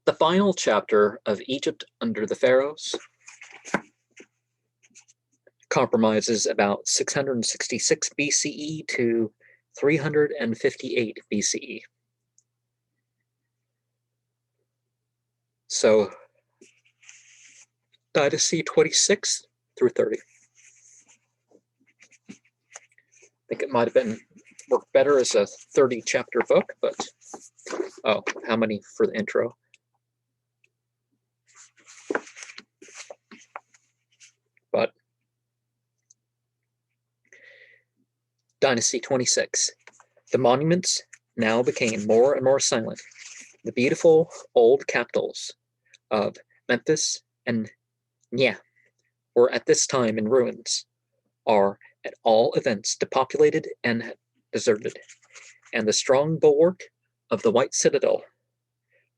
The final chapter of Egypt under the Pharaohs compromises about 666 BCE to 358 BCE. So, Dynasty 26 through 30. I think it might have been worked better as a 30-chapter book, but oh, how many for the intro? But Dynasty 26. The monuments now became more and more silent. The beautiful old capitals of Memphis and Nya were at this time in ruins, are at all events depopulated and deserted, and the strong bulwark of the white citadel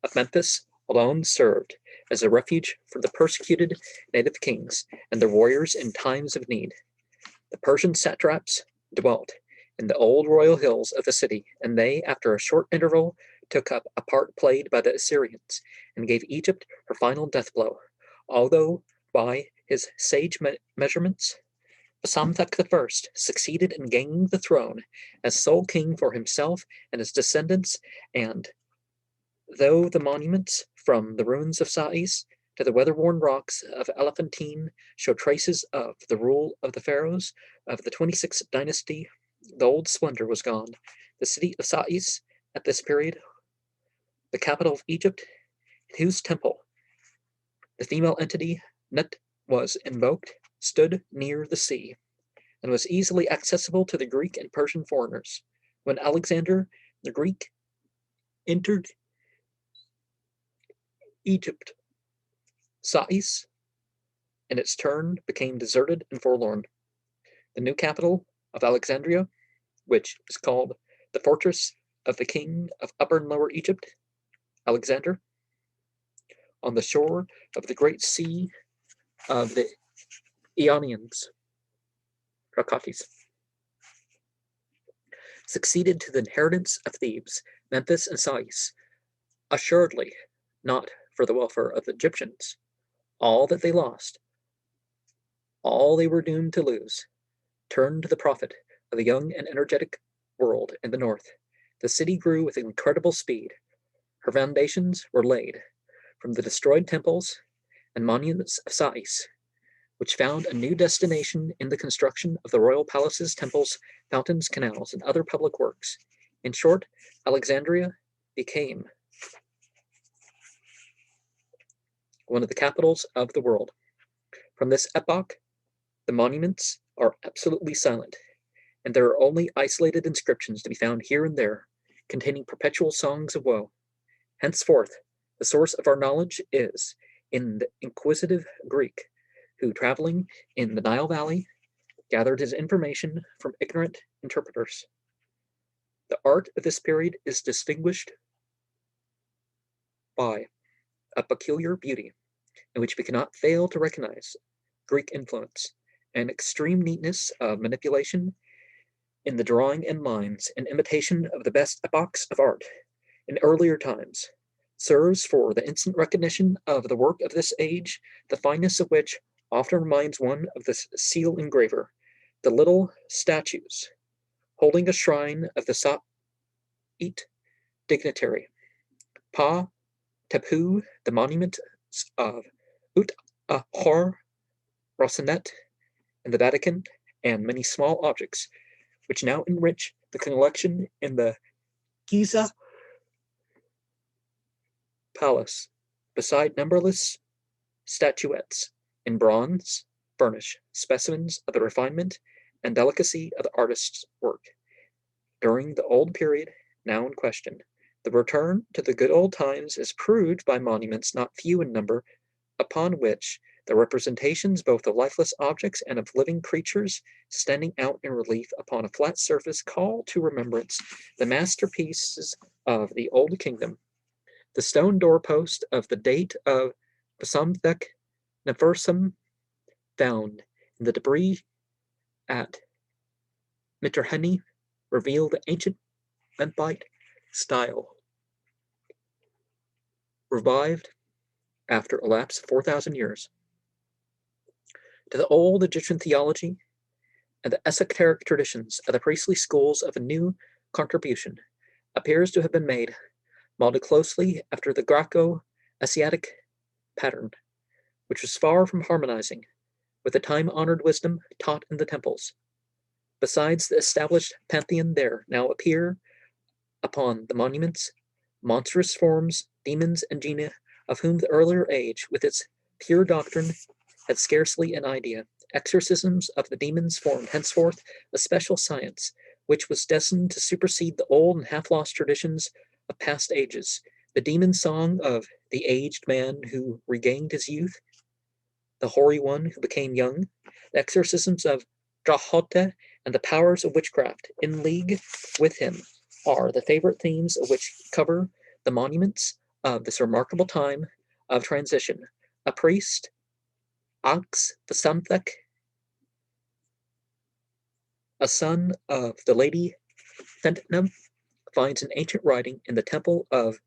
of Memphis alone served as a refuge for the persecuted native kings and their warriors in times of need. The Persian satraps dwelt in the old royal hills of the city, and they, after a short interval, took up a part played by the Assyrians and gave Egypt her final death blow. Although by his sage measurements, Psamthek I succeeded in gaining the throne as sole king for himself and his descendants, and though the monuments from the ruins of Sais to the weather-worn rocks of Elephantine show traces of the rule of the pharaohs of the 26th dynasty, the old splendor was gone. The city of Sais, at this period, the capital of Egypt, in whose temple the female entity Nut was invoked, stood near the sea, and was easily accessible to the Greek and Persian foreigners. When Alexander the Greek entered Egypt, Sais, in its turn, became deserted and forlorn. The new capital of Alexandria, which is called the Fortress of the King of Upper and Lower Egypt, Alexander, on the shore of the great sea of the Ionians, Rakatis, succeeded to the inheritance of Thebes, Memphis, and Sais, assuredly not for the welfare of the Egyptians. All that they lost, all they were doomed to lose, turned to the profit of the young and energetic world in the north. The city grew with incredible speed. Her foundations were laid from the destroyed temples and monuments of Sais, which found a new destination in the construction of the royal palaces, temples, fountains, canals, and other public works. In short, Alexandria became one of the capitals of the world. From this epoch, the monuments are absolutely silent, and there are only isolated inscriptions to be found here and there, containing perpetual songs of woe. Henceforth, the source of our knowledge is in the inquisitive Greek, who, traveling in the Nile Valley, gathered his information from ignorant interpreters. The art of this period is distinguished by a peculiar beauty, in which we cannot fail to recognize Greek influence, and extreme neatness of manipulation in the drawing and lines, in imitation of the best epochs of art in earlier times, serves for the instant recognition of the work of this age, the fineness of which often reminds one of the seal engraver. The little statues holding a shrine of the Sa'ite dignitary, Pa Tepu, the monument of Ut-Ahor Rosanet in the Vatican, and many small objects which now enrich the collection in the Giza Palace, beside numberless statuettes in bronze, furnish specimens of the refinement and delicacy of the artist's work. During the old period now in question, the return to the good old times is proved by monuments not few in number, upon which the representations both of lifeless objects and of living creatures standing out in relief upon a flat surface call to remembrance the masterpieces of the old kingdom. The stone doorpost of the date of Psamthek Nefersum, found in the debris at Mitterheny, reveal the ancient Memphite style revived after a lapse of 4,000 years. To the old Egyptian theology and the esoteric traditions of the priestly schools of a new contribution appears to have been made, molded closely after the Greco-Asiatic pattern, which was far from harmonizing with the time-honored wisdom taught in the temples. Besides the established pantheon, there now appear upon the monuments monstrous forms, demons, and genii, of whom the earlier age, with its pure doctrine, had scarcely an idea. Exorcisms of the demons formed henceforth a special science, which was destined to supersede the old and half-lost traditions of past ages. The demon song of the aged man who regained his youth, the hoary one who became young, the exorcisms of Drahote, and the powers of witchcraft in league with him are the favorite themes of which cover the monuments of this remarkable time of transition. A priest, Ox Vasamthek, a son of the lady Fentnam, finds an ancient writing in the temple of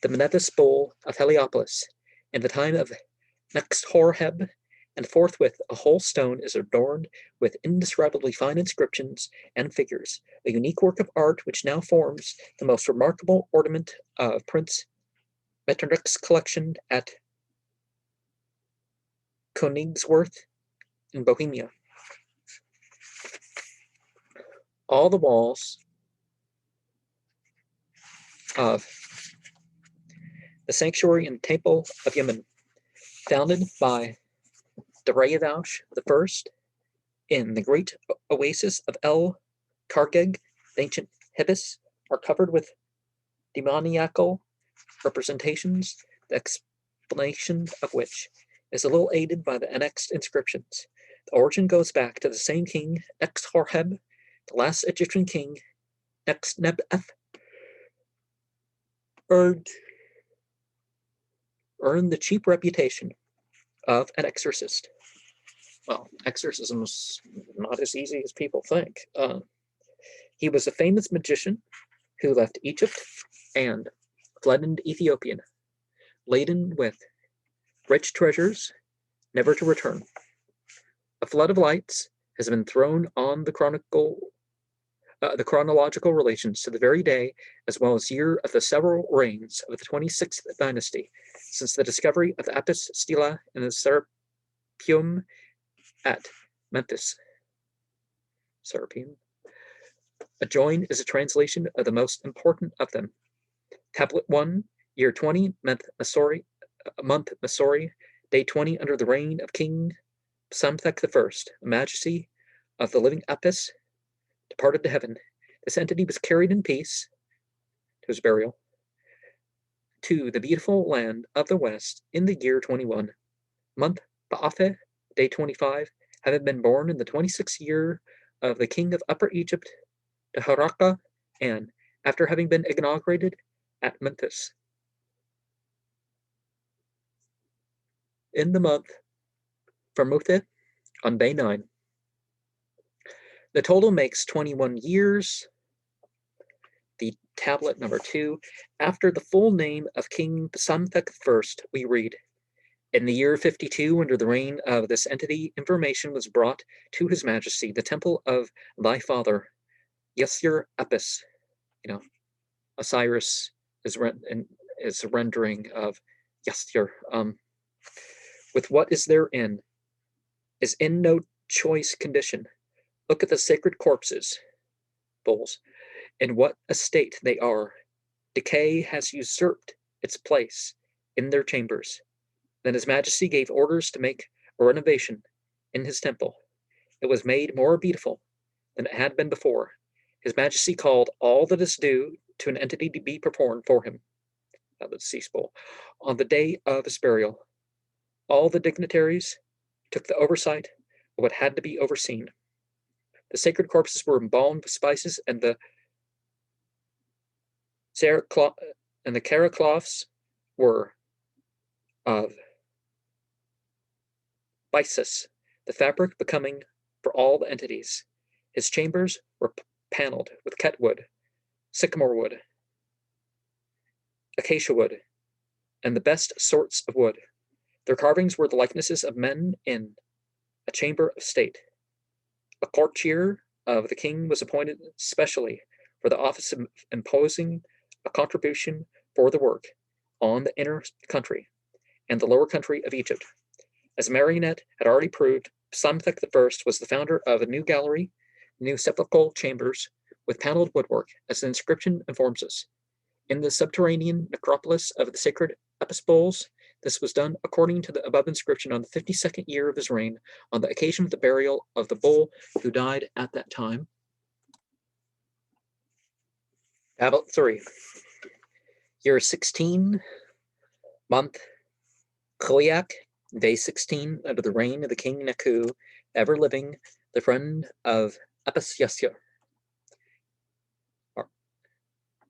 the Mnevis bull of Heliopolis in the time of Next-Horeb, and forthwith a whole stone is adorned with indescribably fine inscriptions and figures, a unique work of art which now forms the most remarkable ornament of Prince Metternich's collection at Königswerth in Bohemia. All the walls of the sanctuary and temple of Yemen, founded by Dariush I in the great oasis of El Kargeg, the ancient Hebes, are covered with demoniacal representations, the explanation of which is a little aided by the annexed inscriptions. The origin goes back to the same king, Next-Horeb, the last Egyptian king, Next-Nebeth, earned the cheap reputation of an exorcist. Well, exorcism's not as easy as people think. He was a famous magician who left Egypt and fled into Ethiopia, laden with rich treasures, never to return. A flood of lights has been thrown on the chronological relations to the very day, as well as year of the several reigns of the 26th dynasty, since the discovery of the Apis Stela and the Serapeum at Memphis. Serapeum. Adjoined is a translation of the most important of them. Tablet 1, year 20, month Masori, day 20 under the reign of King Psamthek I, a majesty of the living Apis, departed to heaven. This entity was carried in peace to his burial to the beautiful land of the west in the year 21, month Ba'afe, day 25, having been born in the 26th year of the king of Upper Egypt, Taharaka, and after having been inaugurated at Memphis. In the month Farmuthe, on Bay 9. The total makes 21 years. The tablet number 2. After the full name of King Psamthek I, we read, in the year 52, under the reign of this entity, information was brought to His Majesty, the temple of thy father, Yasir Apis. Osiris is a rendering of Yasir. With what is therein, is in no choice condition. Look at the sacred corpses, bulls, in what a state they are. Decay has usurped its place in their chambers. Then His Majesty gave orders to make a renovation in his temple. It was made more beautiful than it had been before. His Majesty called all that is due to an entity to be performed for him, the deceased bull, on the day of his burial. All the dignitaries took the oversight of what had to be overseen. The sacred corpses were embalmed with spices, and the caracloths were of byssus, the fabric becoming for all the entities. His chambers were paneled with ketwood, sycamore wood, acacia wood, and the best sorts of wood. Their carvings were the likenesses of men in a chamber of state. A courtier of the king was appointed specially for the office of imposing a contribution for the work on the inner country and the lower country of Egypt. As Marionette had already proved, Psamthek I was the founder of a new gallery, new sepulchral chambers with paneled woodwork, as the inscription informs us. In the subterranean necropolis of the sacred Epispoles, this was done according to the above inscription on the 52nd year of his reign, on the occasion of the burial of the bull who died at that time. Tablet 3. Year 16, month Khoiak, day 16, under the reign of the king Neku, ever living, the friend of Apis-Yassir.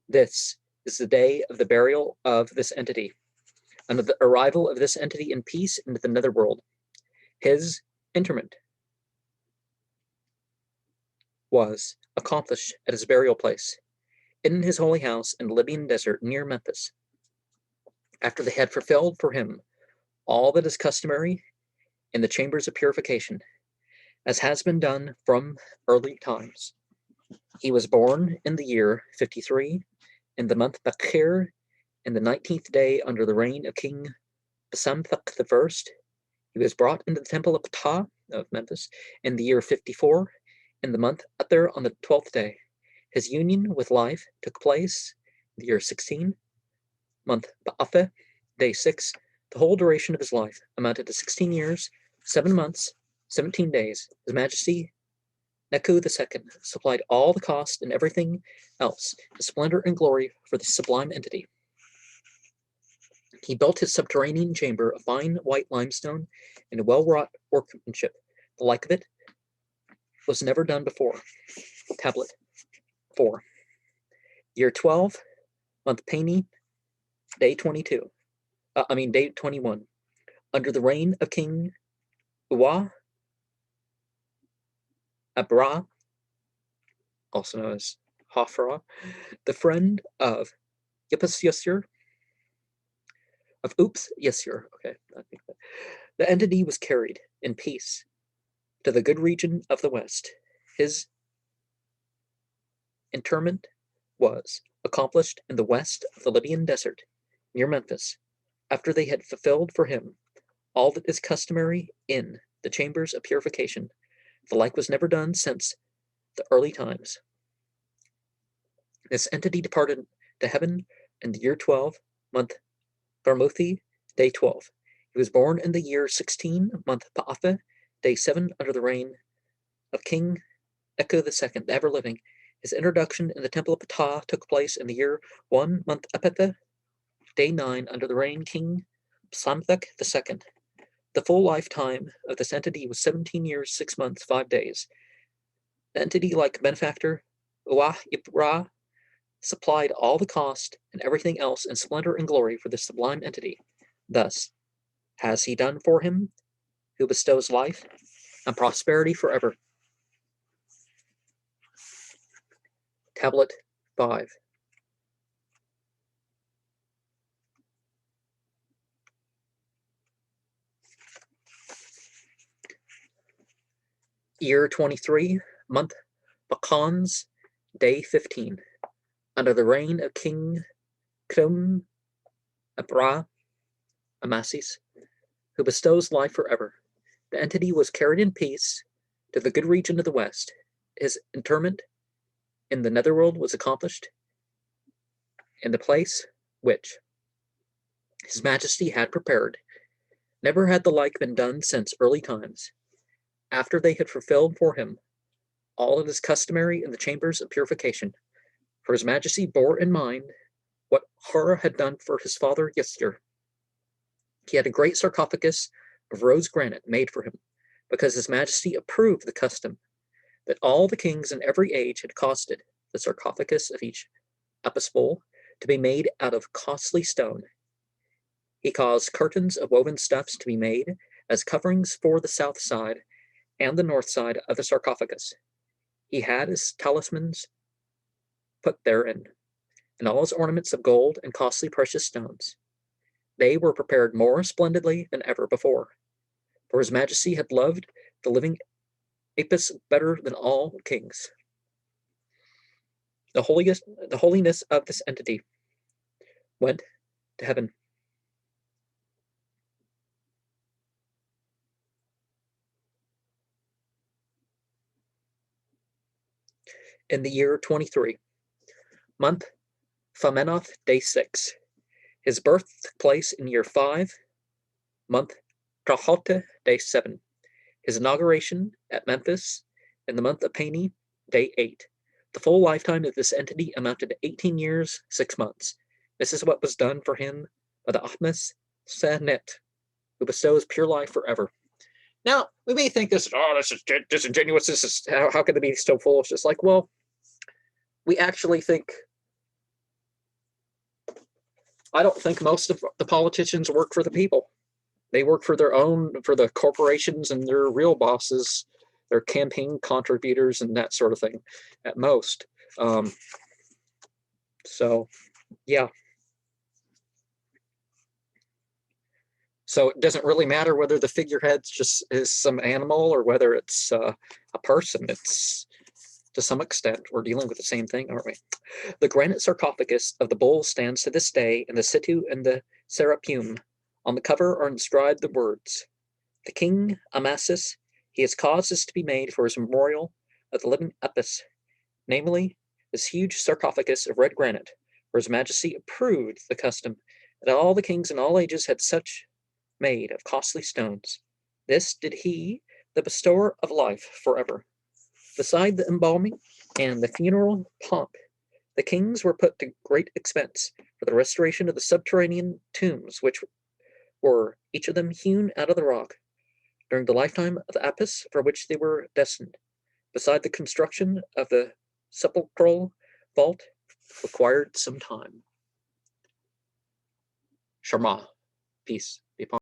This is the day of the burial of this entity, and of the arrival of this entity in peace into the netherworld. His interment was accomplished at his burial place, in his holy house in the Libyan desert near Memphis, after they had fulfilled for him all that is customary in the chambers of purification, as has been done from early times. He was born in the year 53, in the month Bakir, in the 19th day under the reign of King Psamthek I. He was brought into the temple of Ptah of Memphis in the year 54, in the month Athar on the 12th day. His union with life took place in the year 16, month Ba'afe, day 6. The whole duration of his life amounted to 16 years, 7 months, 17 days. His Majesty Neku II supplied all the cost and everything else, the splendor and glory for the sublime entity. He built his subterranean chamber of fine white limestone in a well-wrought workmanship. The like of it was never done before. Tablet 4. Year 12, month Pani, day 22. Day 21. Under the reign of King Uwa Abra, also known as Hafra, the friend of Yipus-Yassir, okay, I think that. The entity was carried in peace to the good region of the west. His interment was accomplished in the west of the Libyan desert, near Memphis, after they had fulfilled for him all that is customary in the chambers of purification. The like was never done since the early times. This entity departed to heaven in the year 12, month Barmuthi, day 12. He was born in the year 16, month Pa'afe, day 7, under the reign of King Echo II, the ever-living. His introduction in the temple of Ptah took place in the year 1, month Epitha, day 9, under the reign of King Psamthek II. The full lifetime of this entity was 17 years, 6 months, 5 days. The entity, like benefactor Uwah Ibra, supplied all the cost and everything else in splendor and glory for this sublime entity. Thus has he done for him who bestows life and prosperity forever. Tablet 5. Year 23, month Bacchans, day 15. Under the reign of King Krum Abra Amasis, who bestows life forever. The entity was carried in peace to the good region of the west. His interment in the netherworld was accomplished in the place which His Majesty had prepared. Never had the like been done since early times. After they had fulfilled for him all that is customary in the chambers of purification, for His Majesty bore in mind what Hara had done for his father Yassir. He had a great sarcophagus of rose granite made for him, because His Majesty approved the custom that all the kings in every age had caused the sarcophagus of each epispole to be made out of costly stone. He caused curtains of woven stuffs to be made as coverings for the south side and the north side of the sarcophagus. He had his talismans put therein, and all his ornaments of gold and costly precious stones. They were prepared more splendidly than ever before, for His Majesty had loved the living Apis better than all kings. The holiness of this entity went to heaven. In the year 23, month Famenoth, day 6. His birth took place in year 5, month Trahote, day 7. His inauguration at Memphis in the month of Pani, day 8. The full lifetime of this entity amounted to 18 years, 6 months. This is what was done for him by the Ahmes Sanet, who bestows pure life forever. Now, we may think this is disingenuous. This is how could they be so foolish? It's like, well, we actually think. I don't think most of the politicians work for the people. They work for the corporations and their real bosses, their campaign contributors, and that sort of thing, at most. So, yeah. So it doesn't really matter whether the figurehead just is some animal or whether it's a person. It's to some extent we're dealing with the same thing, aren't we? The granite sarcophagus of the bull stands to this day in the situ and the serapeum. On the cover are inscribed the words, "The King Amasis, he has caused this to be made for his memorial of the living Apis, namely, this huge sarcophagus of red granite, for His Majesty approved the custom that all the kings in all ages had such made of costly stones. This did he, the bestower of life forever. Beside the embalming and the funeral pomp, the kings were put to great expense for the restoration of the subterranean tombs, which were each of them hewn out of the rock during the lifetime of the Apis for which they were destined. Beside the construction of the sepulchral vault required some time." Sharma, peace be upon